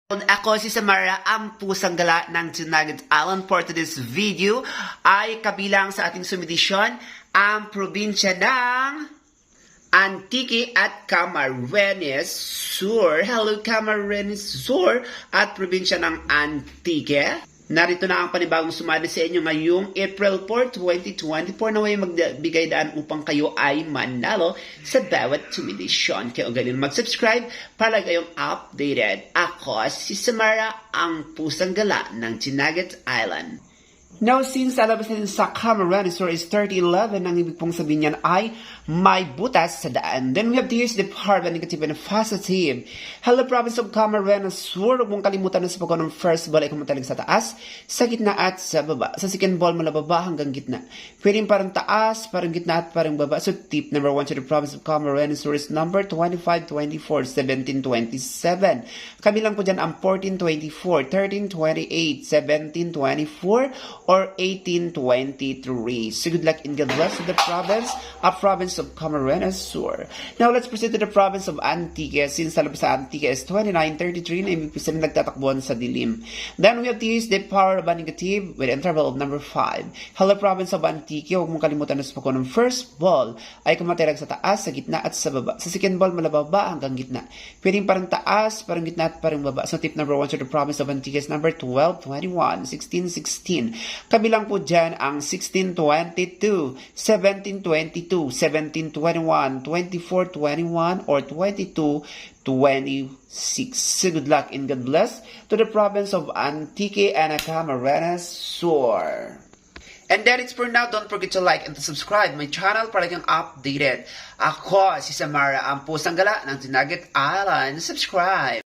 Ako si Samara, ang pusang gala ng Tinagat Island. For today's video ay kabilang sa ating sumidisyon ang probinsya ng Antique at Camarines Sur. Hello Camarines Sur at probinsya ng Antique. Narito na ang panibagong sumali sa inyo ngayong April 4, 2024 na may magbigay daan upang kayo ay manalo sa bawat sumidisyon. Kaya galing mag-subscribe para kayong updated. Ako si Samara, ang pusang gala ng Tinagat Island. Now, since alabas natin sa Camarines Sur is 3011, ang ibig pong sabihin niyan ay may butas sa daan. Then we have to use the part of negative and positive. Hello, province of Camarines Sur. Huwag mong kalimutan na sa pagkaw ng first ball ay kumatalig sa taas, sa gitna at sa baba. Sa second ball, mula baba hanggang gitna. Pwedeng parang taas, parang gitna at parang baba. So, tip number 1 to the province of Camarines Sur is number 25, 24, 17, 27. Kabilang po dyan ang 14, 24, 13, 28, 17, 24, or 1823. So good luck and God bless to the province of Camarines Sur. Now let's proceed to the province of Antique. Since talabas sa Antique is 2933 na ibig sabihin nagtatakbuhan sa dilim. Then we have to use the power of a negative with interval of number 5. Hello province of Antique. Huwag mong kalimutan na sa pagkaw ng first ball ay kumatilag sa taas, sa gitna at sa baba. Sa second ball mula baba hanggang gitna. Pwedeng parang taas, parang gitna at parang baba. So tip number 1 to the province of Antique is number 12, 21, 16, 16. Kabilang po dyan ang 1622, 1722, 1721, 2421, or 2226. So good luck and God bless to the province of Antique and Camarines Sur. And that is for now. Don't forget to like and to subscribe my channel para kang updated. Ako si Samara, ang pusang gala ng Tinagat Island. Subscribe!